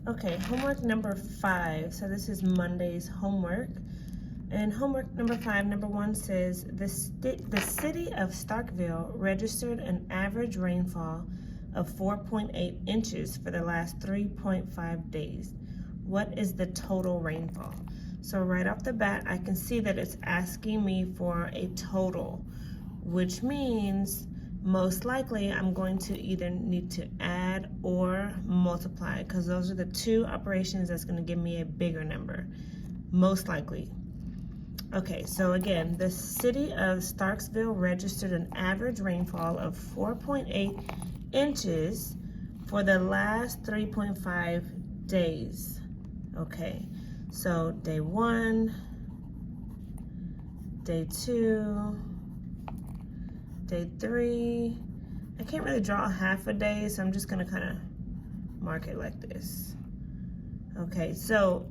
Okay, homework number 5. So this is Monday's homework. And homework number 5, number 1 says, the city of Starkville registered an average rainfall of 4.8 inches for the last 3.5 days. What is the total rainfall? So right off the bat, I can see that it's asking me for a total, which means most likely I'm going to either need to add or multiply, because those are the two operations that's going to give me a bigger number, most likely. Okay, so again, the city of Starkville registered an average rainfall of 4.8 inches for the last 3.5 days. Okay, so day 1, day 2, day 3. I can't really draw half a day, so I'm just gonna kind of mark it like this. Okay, so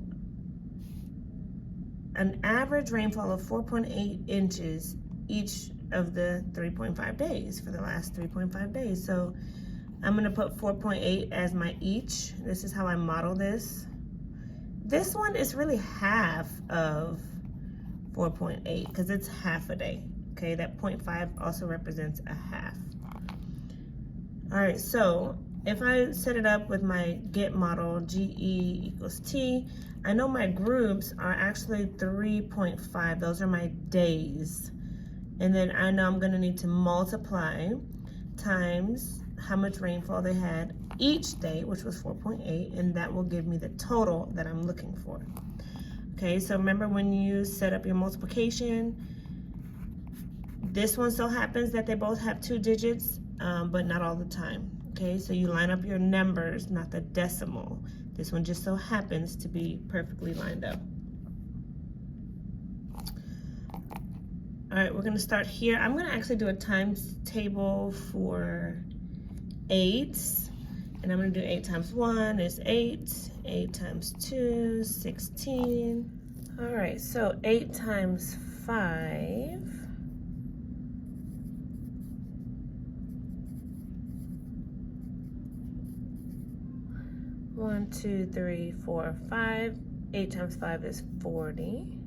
an average rainfall of 4.8 inches each of the 3.5 days for the last 3.5 days. So I'm gonna put 4.8 as my each. This is how I model this. This one is really half of 4.8 because it's half a day. Okay, that 0.5 also represents a half. All right, so if I set it up with my get model, GE equals T, I know my groups are actually 3.5. Those are my days. And then I know I'm gonna need to multiply times how much rainfall they had each day, which was 4.8, and that will give me the total that I'm looking for. Okay, so remember when you set up your multiplication, this one so happens that they both have 2 digits, but not all the time. Okay, so you line up your numbers, not the decimal. This one just so happens to be perfectly lined up. All right, we're gonna start here. I'm gonna actually do a times table for 8s, and I'm gonna do 8 times 1 is 8, 8 times 2, 16. All right, so 8 times 5, 1, 2, 3, 4, 5. 8 times 5 is 40.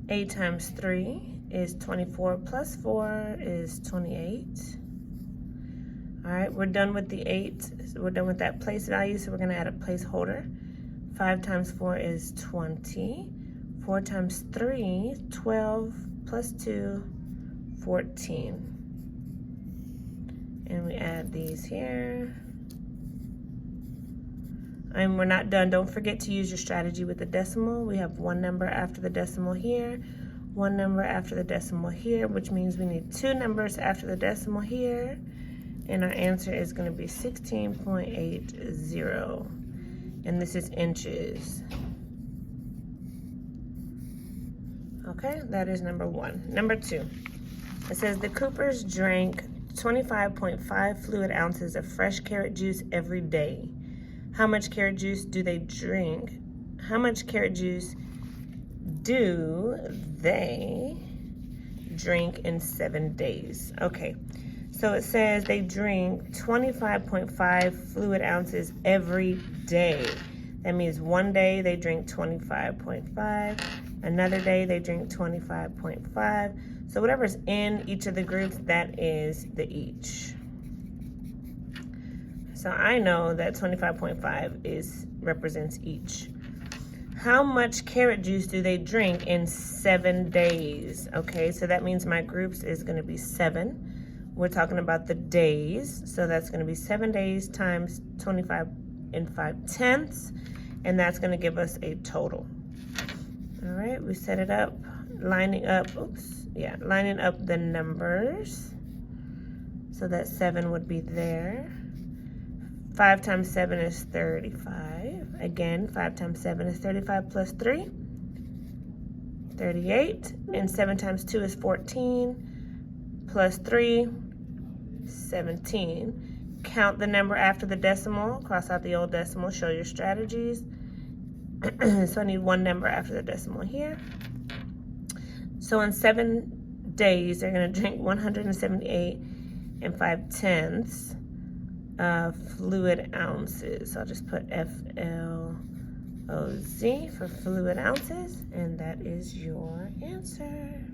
8 times 3 is 24, plus 4 is 28. All right, we're done with the 8. So we're done with that place value, so we're gonna add a placeholder. 5 times 4 is 20. 4 times 3, 12, plus 2, 14. And we add these here. And we're not done. Don't forget to use your strategy with the decimal. We have 1 number after the decimal here, 1 number after the decimal here, which means we need 2 numbers after the decimal here. And our answer is going to be 16.80. And this is inches. Okay, that is number 1. Number 2, it says the Coopers drank 25.5 fluid ounces of fresh carrot juice every day. How much carrot juice do they drink? How much carrot juice do they drink in 7 days? Okay, so it says they drink 25.5 fluid ounces every day. That means one day they drink 25.5, another day they drink 25.5. So whatever's in each of the groups, that is the each. So I know that 25.5 represents each. How much carrot juice do they drink in 7 days? Okay, so that means my groups is gonna be 7. We're talking about the days, so that's gonna be 7 days times 25 and 5/10, and that's gonna give us a total. All right, we set it up, lining up the numbers. So that 7 would be there. 5 times 7 is 35. Again, 5 times 7 is 35 plus 3, 38. And 7 times 2 is 14, plus 3, 17. Count the number after the decimal, cross out the old decimal, show your strategies. So I need 1 number after the decimal here. So in 7 days, they're gonna drink 178 and 5/10 fluid ounces. I'll just put FLOZ for fluid ounces, and that is your answer.